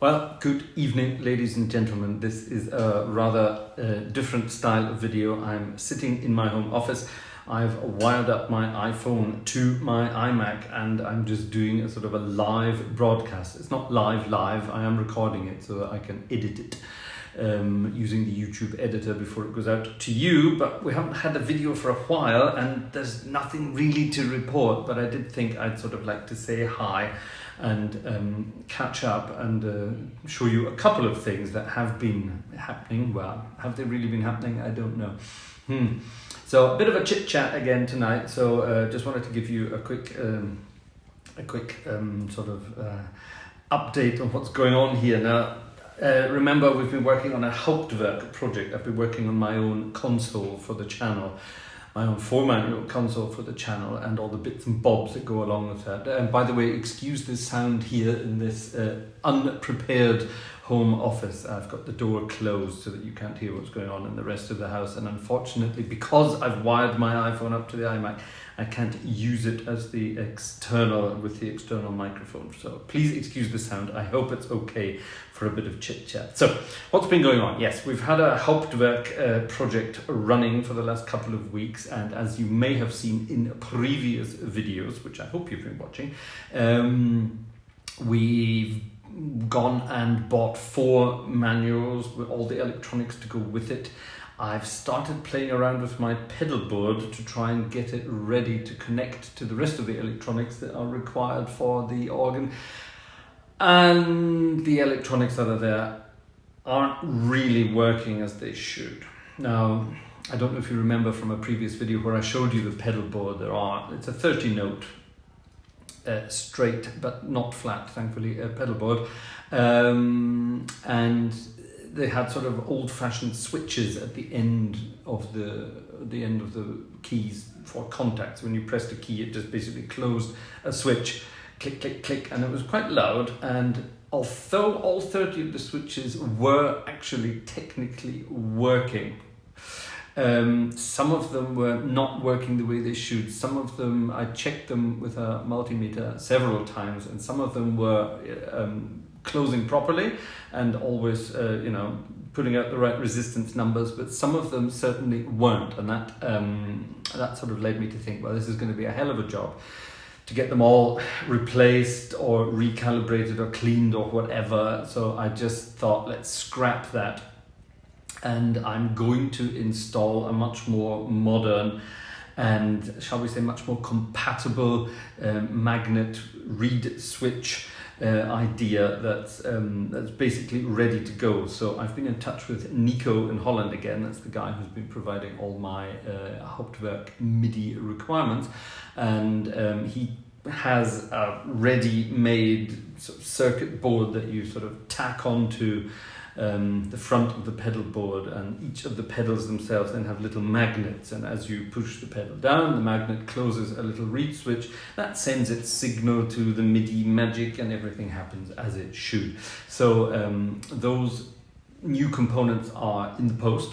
Well, good evening, ladies and gentlemen. This is a rather different style of video. I'm sitting in my home office. I've wired up my iPhone to my iMac and I'm just doing a sort of a live broadcast. It's not live, I am recording it so that I can edit it using the YouTube editor before it goes out to you. But we haven't had a video for a while and there's nothing really to report, but I did think I'd sort of like to say hi and catch up and show you a couple of things that have been happening. Well, have they really been happening? I don't know. So a bit of a chit chat again tonight. So just wanted to give you a quick sort of update on what's going on here. Now, remember we've been working on a Hauptwerk project. I've been working on my own console for the channel. My own 4-manual console for the channel and all the bits and bobs that go along with that. And by the way, excuse the sound here in this unprepared home office. I've got the door closed so that you can't hear what's going on in the rest of the house. And unfortunately, because I've wired my iPhone up to the iMac, I can't use it as the external microphone. So please excuse the sound. I hope it's okay for a bit of chit chat. So what's been going on? Yes, we've had a Hauptwerk project running for the last couple of weeks. And as you may have seen in previous videos, which I hope you've been watching, we've gone and bought 4 manuals with all the electronics to go with it. I've started playing around with my pedalboard to try and get it ready to connect to the rest of the electronics that are required for the organ. And the electronics that are there aren't really working as they should. Now, I don't know if you remember from a previous video where I showed you the pedalboard. It's a 30-note straight but not flat, thankfully, pedalboard. And they had sort of old-fashioned switches at the end of the keys for contacts. When you pressed a key, it just basically closed a switch, click, click, click, and it was quite loud. And although all 30 of the switches were actually technically working, some of them were not working the way they should. Some of them, I checked them with a multimeter several times, and some of them were closing properly and always, putting out the right resistance numbers, but some of them certainly weren't. And that sort of led me to think, well, this is going to be a hell of a job to get them all replaced or recalibrated or cleaned or whatever. So I just thought, let's scrap that. And I'm going to install a much more modern and, shall we say, much more compatible magnet reed switch idea that's basically ready to go. So I've been in touch with Nico in Holland again. That's the guy who's been providing all my Hauptwerk MIDI requirements, and he has a ready-made sort of circuit board that you sort of tack onto the front of the pedal board, and each of the pedals themselves then have little magnets, and as you push the pedal down, the magnet closes a little reed switch that sends its signal to the MIDI magic, and everything happens as it should. So those new components are in the post,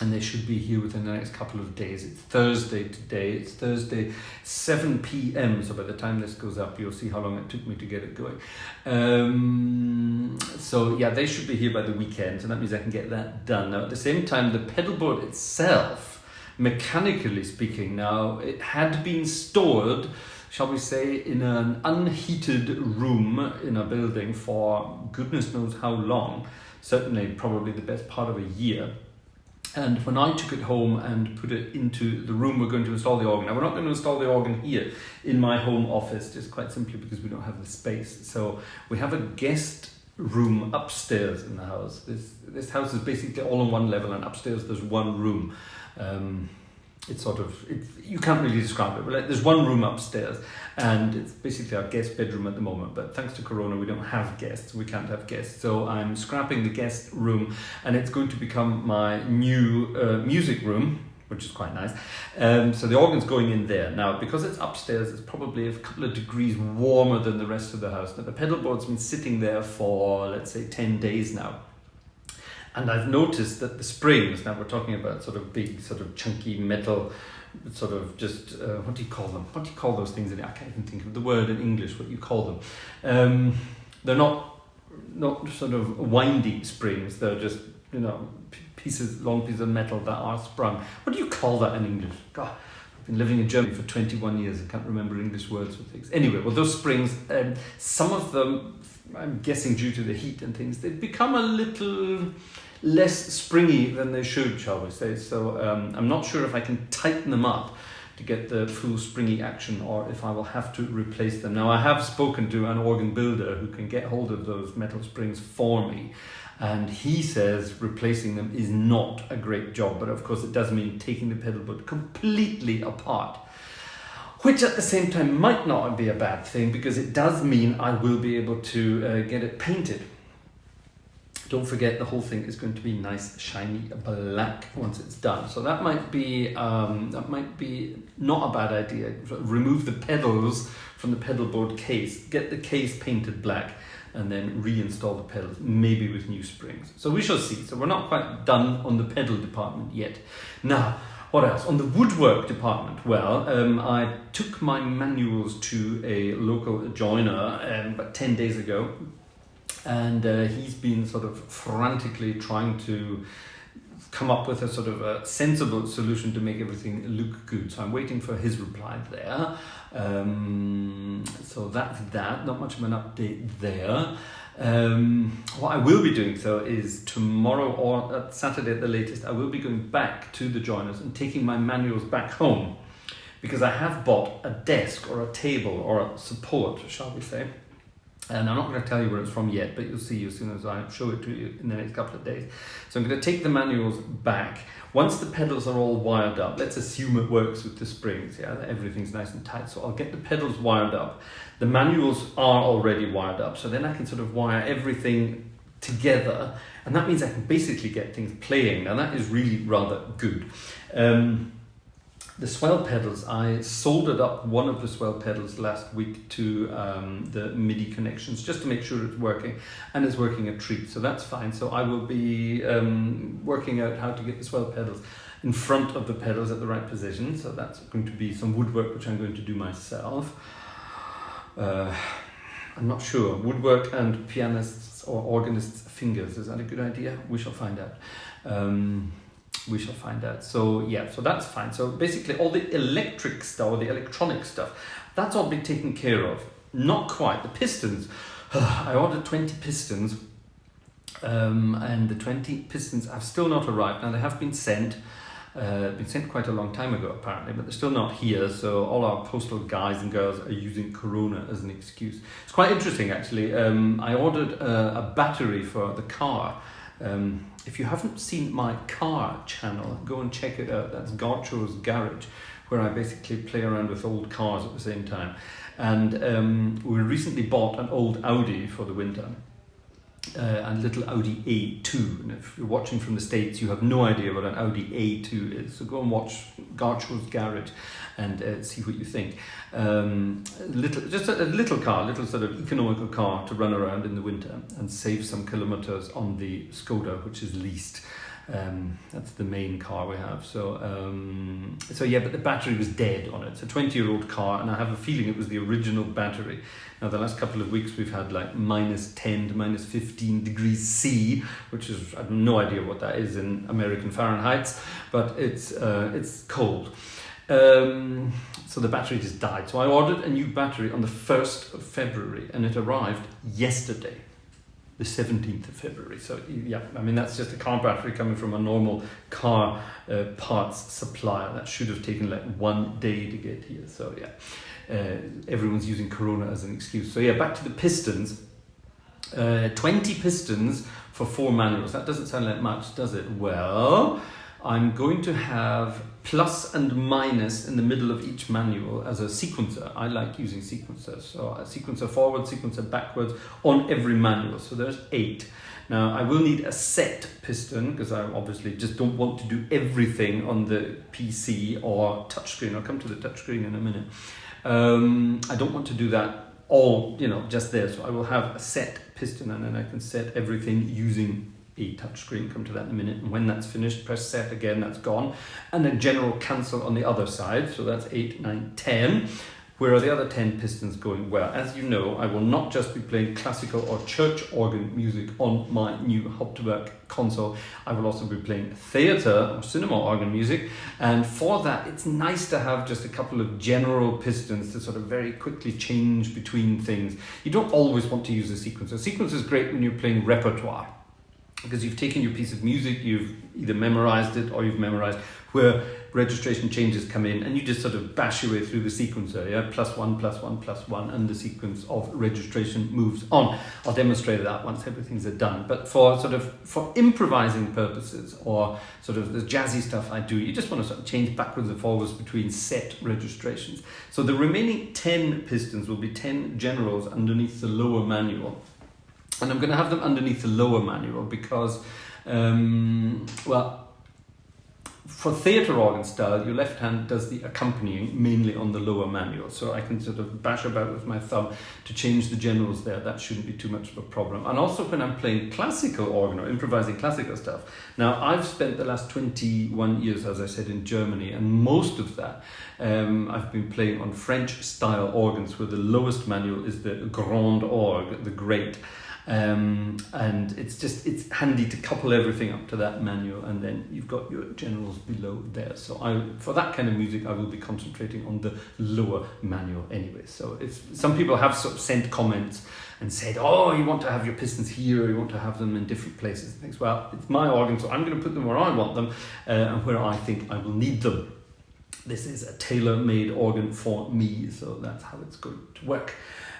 and they should be here within the next couple of days. It's Thursday today. It's Thursday, 7 p.m. So by the time this goes up, you'll see how long it took me to get it going. So yeah, they should be here by the weekend. So that means I can get that done. Now, at the same time, the pedalboard itself, mechanically speaking, now it had been stored, shall we say, in an unheated room in a building for goodness knows how long. Certainly, probably the best part of a year. And when I took it home and put it into the room we're going to install the organ. Now, we're not going to install the organ here in my home office, just quite simply because we don't have the space. So we have a guest room upstairs in the house. This house is basically all on one level, and upstairs there's one room. You can't really describe it, but there's one room upstairs, and it's basically our guest bedroom at the moment. But thanks to Corona, we don't have guests. We can't have guests. So I'm scrapping the guest room, and it's going to become my new music room, which is quite nice. So the organ's going in there. Now, because it's upstairs, it's probably a couple of degrees warmer than the rest of the house. Now, the pedalboard's been sitting there for, let's say, 10 days now. And I've noticed that the springs, now we're talking about sort of big, sort of chunky metal, sort of just, what do you call them? What do you call those things? I can't even think of the word in English, what you call them. They're not not sort of windy springs. They're just, you know, long pieces of metal that are sprung. What do you call that in English? God, I've been living in Germany for 21 years. I can't remember English words for things. Anyway, well, those springs, some of them, I'm guessing due to the heat and things, they've become a little less springy than they should, shall we say. So I'm not sure if I can tighten them up to get the full springy action, or if I will have to replace them. Now, I have spoken to an organ builder who can get hold of those metal springs for me, and he says replacing them is not a great job, but of course it does mean taking the pedal board completely apart, which at the same time might not be a bad thing, because it does mean I will be able to get it painted. Don't forget, the whole thing is going to be nice shiny black once it's done. So that might be not a bad idea. Remove the pedals from the pedal board case, get the case painted black, and then reinstall the pedals, maybe with new springs. So we shall see. So we're not quite done on the pedal department yet. Now, what else? On the woodwork department, well, I took my manuals to a local joiner about 10 days ago. And he's been sort of frantically trying to come up with a sort of a sensible solution to make everything look good. So I'm waiting for his reply there. So that's that. Not much of an update there. What I will be doing, though, is tomorrow or Saturday at the latest, I will be going back to the joiners and taking my manuals back home, because I have bought a desk or a table or a support, shall we say. And I'm not going to tell you where it's from yet, but you'll see as soon as I show it to you in the next couple of days. So I'm going to take the manuals back. Once the pedals are all wired up, let's assume it works with the springs, yeah, that everything's nice and tight. So I'll get the pedals wired up. The manuals are already wired up, so then I can sort of wire everything together, and that means I can basically get things playing. Now that is really rather good. The swell pedals, I soldered up one of the swell pedals last week to the MIDI connections just to make sure it's working, and it's working a treat, so that's fine. So I will be working out how to get the swell pedals in front of the pedals at the right position, so that's going to be some woodwork which I'm going to do myself. I'm not sure. Woodwork and pianists or organists' fingers, is that a good idea? We shall find out. We shall find out. So yeah, so that's fine. So basically all the electric stuff, or the electronic stuff, that's all been taken care of. Not quite. The pistons, I ordered 20 pistons, and the 20 pistons have still not arrived. Now they have been sent quite a long time ago apparently, but they're still not here, so all our postal guys and girls are using Corona as an excuse. It's quite interesting actually. I ordered a battery for the car. If you haven't seen my car channel, go and check it out. That's Gartshore's Garage, where I basically play around with old cars at the same time. And we recently bought an old Audi for the winter, a little Audi A2. And if you're watching from the States, you have no idea what an Audi A2 is. So go and watch Gartshore's Garage and see what you think. Just a little car, little sort of economical car to run around in the winter and save some kilometers on the Skoda, which is leased. That's the main car we have. So yeah, but the battery was dead on it. It's a 20-year-old car, and I have a feeling it was the original battery. Now, the last couple of weeks we've had like -10 to -15 degrees C, which is, I have no idea what that is in American Fahrenheit, but it's cold. So the battery just died. So I ordered a new battery on the 1st of February, and it arrived yesterday, the 17th of February. So yeah, I mean, that's just a car battery coming from a normal car parts supplier. That should have taken like 1 day to get here. So yeah, everyone's using Corona as an excuse. So yeah, back to the pistons. 20 pistons for 4 manuals. That doesn't sound like much, does it? Well, I'm going to have plus and minus in the middle of each manual as a sequencer. I like using sequencers. So a sequencer forward, sequencer backwards on every manual. So there's 8. Now I will need a set piston, because I obviously just don't want to do everything on the PC or touchscreen. I'll come to the touchscreen in a minute. I don't want to do that all, just there. So I will have a set piston, and then I can set everything using a touchscreen. Come to that in a minute. And when that's finished, press set again, that's gone. And a general cancel on the other side. So that's 8, 9, 10. Where are the other 10 pistons going? Well, as you know, I will not just be playing classical or church organ music on my new Hauptwerk console. I will also be playing theatre or cinema organ music. And for that, it's nice to have just a couple of general pistons to sort of very quickly change between things. You don't always want to use a sequencer. A sequencer is great when you're playing repertoire, because you've taken your piece of music, you've either memorized it or you've memorized where registration changes come in, and you just sort of bash your way through the sequencer, yeah, +1, +1, +1, and the sequence of registration moves on. I'll demonstrate that once everything's done. But for improvising purposes, or sort of the jazzy stuff I do, you just want to sort of change backwards and forwards between set registrations. So the remaining 10 pistons will be 10 generals underneath the lower manual. And I'm going to have them underneath the lower manual because, for theatre organ style, your left hand does the accompanying mainly on the lower manual. So I can sort of bash about with my thumb to change the generals there. That shouldn't be too much of a problem. And also when I'm playing classical organ or improvising classical stuff. Now, I've spent the last 21 years, as I said, in Germany, and most of that I've been playing on French style organs where the lowest manual is the Grand Orgue, the great. And it's handy to couple everything up to that manual, and then you've got your generals below there. So for that kind of music, I will be concentrating on the lower manual anyway. So some people have sort of sent comments and said, oh, you want to have your pistons here, or you want to have them in different places and things. Well, it's my organ, so I'm going to put them where I want them and where I think I will need them. This is a tailor-made organ for me, so that's how it's going to work.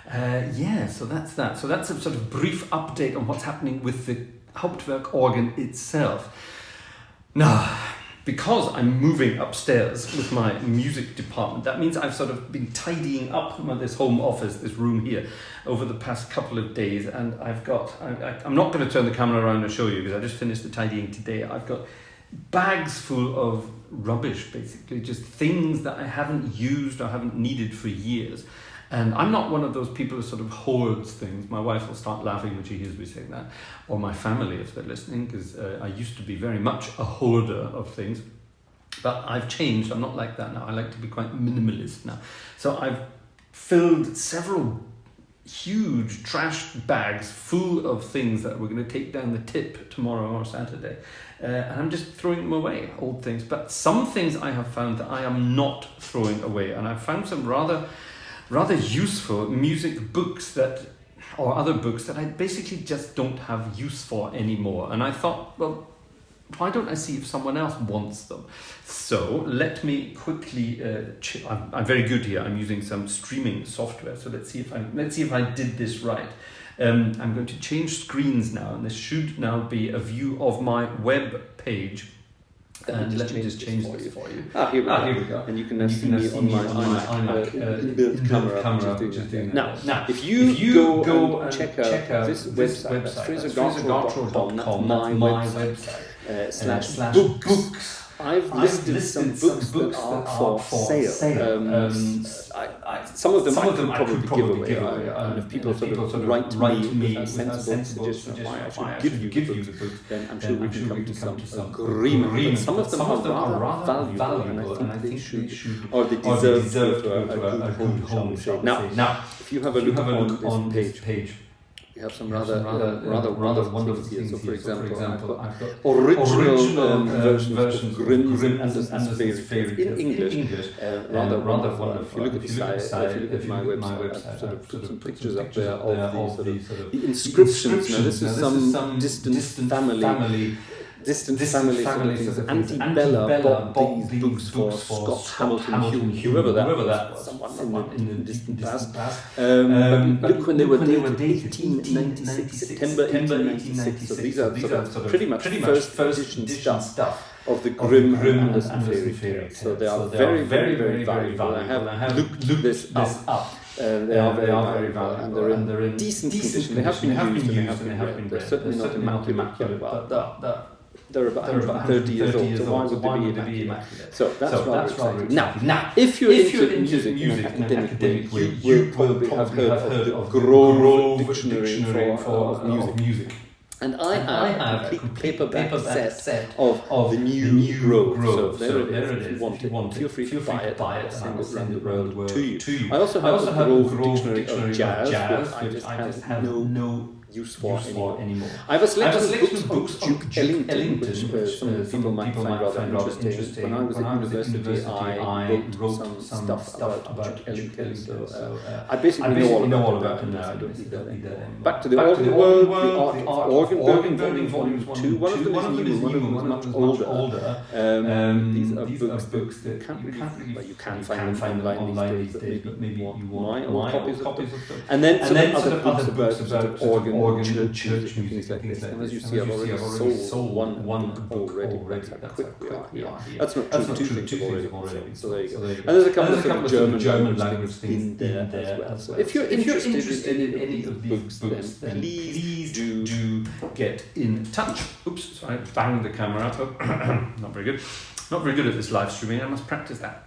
So that's that. So that's a sort of brief update on what's happening with the Hauptwerk organ itself. Now, because I'm moving upstairs with my music department, that means I've sort of been tidying up this home office, this room here, over the past couple of days, and I'm not going to turn the camera around and show you because I just finished the tidying today. I've got bags full of rubbish, basically, just things that I haven't used or haven't needed for years. And I'm not one of those people who sort of hoards things. My wife will start laughing when she hears me saying that, or my family if they're listening, because I used to be very much a hoarder of things. But I've changed. I'm not like that now. I like to be quite minimalist now. So I've filled several huge trash bags full of things that we're going to take down the tip tomorrow or Saturday. And I'm just throwing them away, old things. But some things I have found that I am not throwing away. And I've found some rather useful music books or other books that I basically just don't have use for anymore. And I thought, well, why don't I see if someone else wants them? So let me quickly, I'm very good here. I'm using some streaming software. So let's see if I did this right. I'm going to change screens now, and this should now be a view of my web page. And let me just change this for you. Here we go. And you can now see me on my iMac inbuilt camera. Now, if you go and check out this website, that's FraserGartshore.com, my website, /books. I've listed some books that are for sale. Some of them I could probably give away. And if people sort of write to me with a sensible suggestion of why I should give you the books, then I'm sure we can come to some agreement. But some of them are rather valuable, and I think they should, or they deserve to a good home, shall we say. Now, if you have a look on this page, we have some rather wonderful things here. So, for example, I've got original versions of Grimm's and Anderson's favorite in English. Rather wonderful. If you look at the site, if you look at my website, I've sort of put some pictures up there of the inscriptions. Now, this is some distant family. Things. Auntie Bella bought these books for Scott Hamilton, whoever that was, someone in the distant past. But look when they were dated, 1896, September 1896. So these are sort of pretty much first edition stuff of the Grimm and Anderson fairy tales. So they are very valuable. I have looked this up. They are very valuable, and they're in decent condition. They have been used and they have been read. They're certainly not immaculate. Well, they're about 30 years old, so why would they be immaculate? So that's rather exciting. Now, if you're into music in an academic way, you will probably have heard of the Grove Dictionary of music. And I have a complete paperback set of the new Grove. So there it is. If you want it, feel free to buy it. I'll send it around the world to you. I also have a Grove dictionary of jazz, which I just have no use for anymore. I have a selection of books of Duke Ellington, which some people might find rather interesting. When I was at university, I wrote some stuff about Duke Ellington, so I basically know all about him now. I don't need that anymore. Back to the Organ World, the Art of Organ Building, Volume 2. One of them is new, one of them is much older. These are books that you can find them online these days, but maybe you want my own copies of them. And then some other books about organ, church music, things like this. And as you see, I've already sold one already. That's how quick we are here. That's not true, two things have already. So there you go. And there's a couple of German language things in there as well. So if you're interested in any of these books, then please do get in touch. Oops, sorry, banged the camera up. Not very good. Not very good at this live streaming. I must practice that.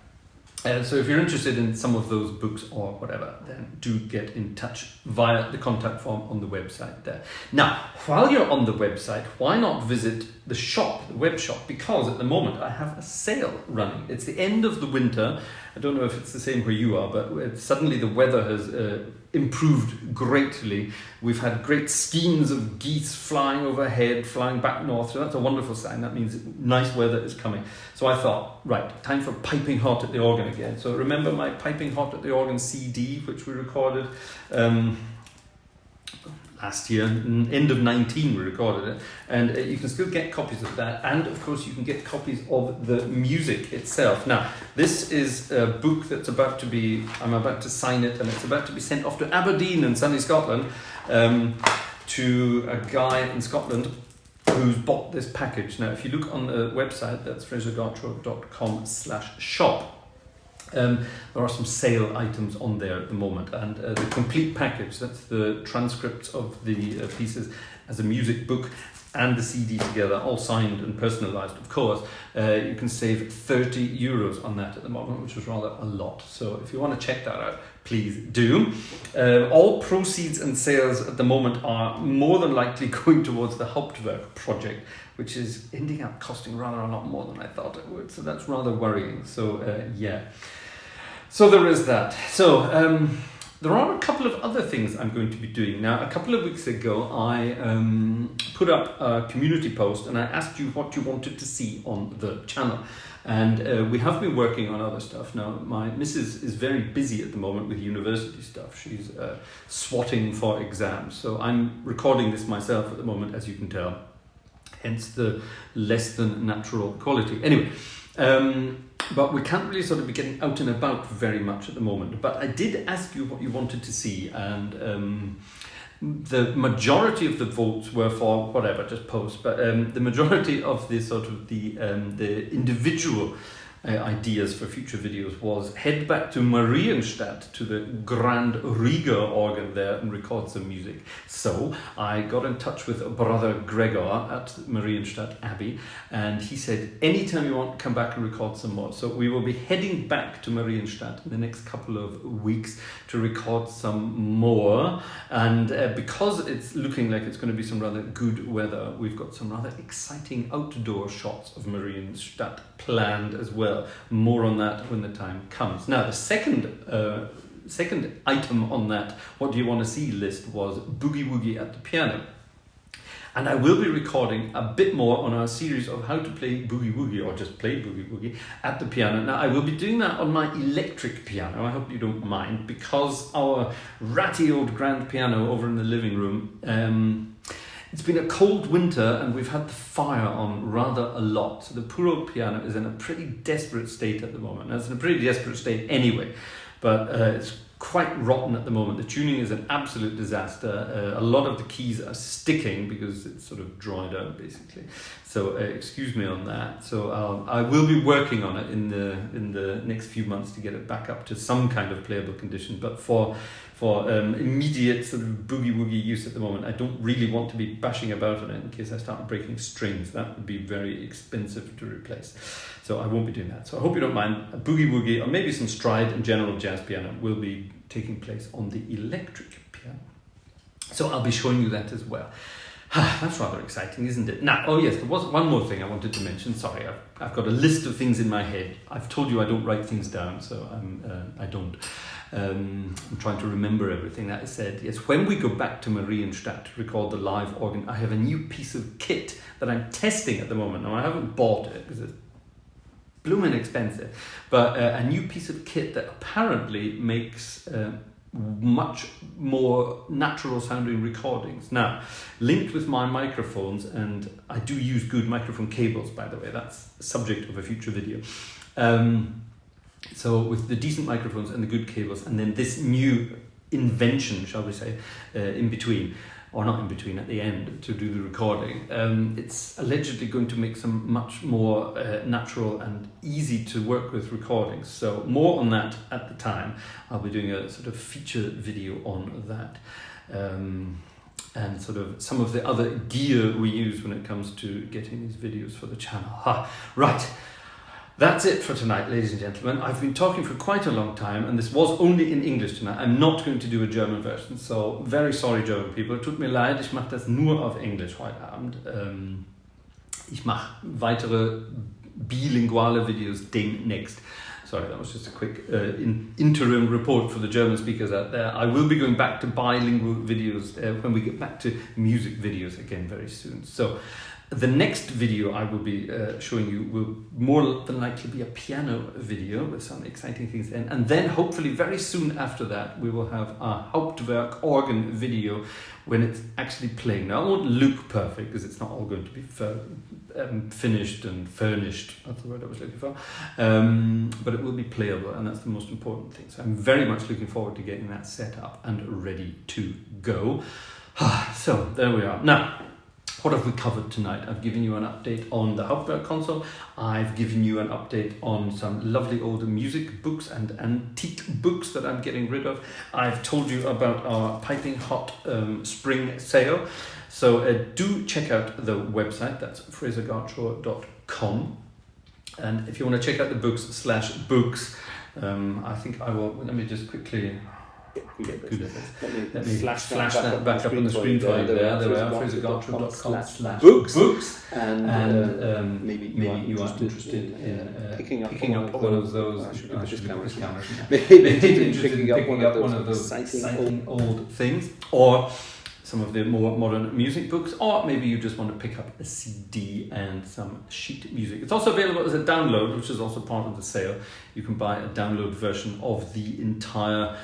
So if you're interested in some of those books or whatever, then do get in touch via the contact form on the website there. Now, while you're on the website, why not visit the shop, the web shop? Because at the moment I have a sale running. It's the end of the winter. I don't know if it's the same where you are, but suddenly the weather has improved greatly. We've had great skeins of geese flying overhead, flying back north. So that's a wonderful sign. That means nice weather is coming. So I thought, right, time for Piping Hot at the Organ again. So remember my Piping Hot at the Organ CD, which we recorded last year, end of 19 we recorded it, and you can still get copies of that, and of course you can get copies of the music itself. Now this is a book that's about to be, I'm about to sign it, and it's about to be sent off to Aberdeen in sunny Scotland to a guy in Scotland who's bought this package. Now if you look on the website, that's frasergartshore.com/shop, there are some sale items on there at the moment, and the complete package, that's the transcripts of the pieces as a music book and the CD together, all signed and personalised, of course. You can save €30 on that at the moment, which is rather a lot. So if you want to check that out, please do. All proceeds and sales at the moment are more than likely going towards the Hauptwerk Project, which is ending up costing rather a lot more than I thought it would. So that's rather worrying. So yeah. So there is that. So there are a couple of other things I'm going to be doing. Now, a couple of weeks ago, I put up a community post and I asked you what you wanted to see on the channel. And we have been working on other stuff. Now, my missus is very busy at the moment with university stuff. She's swatting for exams. So I'm recording this myself at the moment, as you can tell. Hence the less than natural quality. Anyway, but we can't really sort of be getting out and about very much at the moment. But I did ask you what you wanted to see, and the majority of the votes were for whatever, just post. But the majority of the sort of the individual ideas for future videos was head back to Marienstadt, to the Grand Rieger organ there, and record some music. So I got in touch with Brother Gregor at Marienstadt Abbey, and he said, anytime you want, come back and record some more. So we will be heading back to Marienstadt in the next couple of weeks to record some more. And because it's looking like it's going to be some rather good weather, we've got some rather exciting outdoor shots of Marienstadt planned as well. More on that when the time comes. Now, the second item on that what do you want to see list was Boogie Woogie at the piano. And I will be recording a bit more on our series of how to play Boogie Woogie, or just play Boogie Woogie at the piano. Now, I will be doing that on my electric piano. I hope you don't mind, because our ratty old grand piano over in the living room, it's been a cold winter and we've had the fire on rather a lot. So the poor old piano is in a pretty desperate state at the moment. Now, it's in a pretty desperate state anyway, but it's quite rotten at the moment. The tuning is an absolute disaster. A lot of the keys are sticking because it's sort of dried out basically. So excuse me on that. So I will be working on it in the next few months to get it back up to some kind of playable condition. But for immediate sort of boogie woogie use at the moment, I don't really want to be bashing about on it in case I start breaking strings. That would be very expensive to replace. So I won't be doing that. So I hope you don't mind. A boogie woogie, or maybe some stride and general jazz piano, will be taking place on the electric piano. So I'll be showing you that as well. That's rather exciting, isn't it? Now, oh yes, there was one more thing I wanted to mention. Sorry, I've got a list of things in my head. I've told you I don't write things down, so I don't. I'm trying to remember everything that I said. Yes, when we go back to Marienstadt to record the live organ, I have a new piece of kit that I'm testing at the moment. Now, I haven't bought it because it's blooming expensive, but a new piece of kit that apparently makes much more natural sounding recordings. Now, linked with my microphones, and I do use good microphone cables, by the way, that's the subject of a future video. So with the decent microphones and the good cables, and then this new invention, shall we say, in between, or not in between, at the end, to do the recording, it's allegedly going to make some much more natural and easy to work with recordings. So more on that at the time. I'll be doing a sort of feature video on that. And sort of some of the other gear we use when it comes to getting these videos for the channel. Right. That's it for tonight, ladies and gentlemen. I've been talking for quite a long time, and this was only in English tonight. I'm not going to do a German version, so very sorry, German people. Tut mir leid, ich mache das nur auf Englisch heute Abend. Ich mache weitere bilinguale Videos demnächst. Sorry, that was just a quick interim report for the German speakers out there. I will be going back to bilingual videos when we get back to music videos again very soon. So, the next video I will be showing you will more than likely be a piano video with some exciting things in. And then hopefully very soon after that we will have a Hauptwerk organ video when it's actually playing. Now it won't look perfect because it's not all going to be finished and furnished, that's the word I was looking for, but it will be playable, and that's the most important thing. So I'm very much looking forward to getting that set up and ready to go. So there we are. Now, what have we covered tonight? I've given you an update on the Hauptwerk console. I've given you an update on some lovely old music books and antique books that I'm getting rid of. I've told you about our piping hot spring sale. So do check out the website. That's frasergartshore.com. And if you want to check out the books/books, I think I will. Let me just quickly. Let me flash that back up on the screen for you there. There we are, frasergartshore.com/books. And maybe you are interested in picking up one of those. I should put this camera. Maybe interested in picking up one of those exciting old things, or some of the more modern music books, or maybe you just want to pick up a CD and some sheet music. It's also available as a download, which is also part of the sale. You can buy a download version of the entire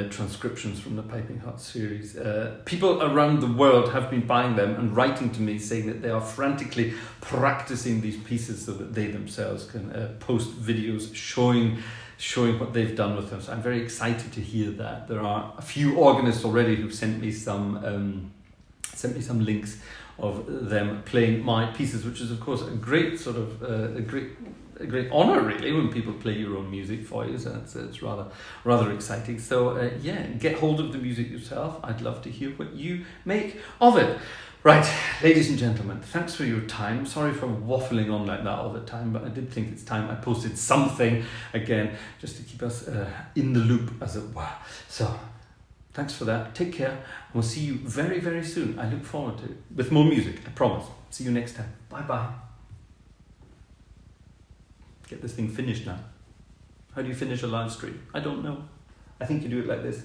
transcriptions from the Piping Hot series. People around the world have been buying them and writing to me saying that they are frantically practicing these pieces so that they themselves can post videos showing what they've done with them. So I'm very excited to hear that. There are a few organists already who've sent me some links of them playing my pieces, which is of course a great sort of a great honor really when people play your own music for you. So it's rather exciting. So yeah, get hold of the music yourself. I'd love to hear what you make of it. Right, ladies and gentlemen, thanks for your time. Sorry for waffling on like that all the time, but I did think it's time I posted something again, just to keep us in the loop, as it were. So, thanks for that. Take care, and we'll see you very, very soon. I look forward to it, with more music, I promise. See you next time. Bye-bye. Get this thing finished now. How do you finish a live stream? I don't know. I think you do it like this.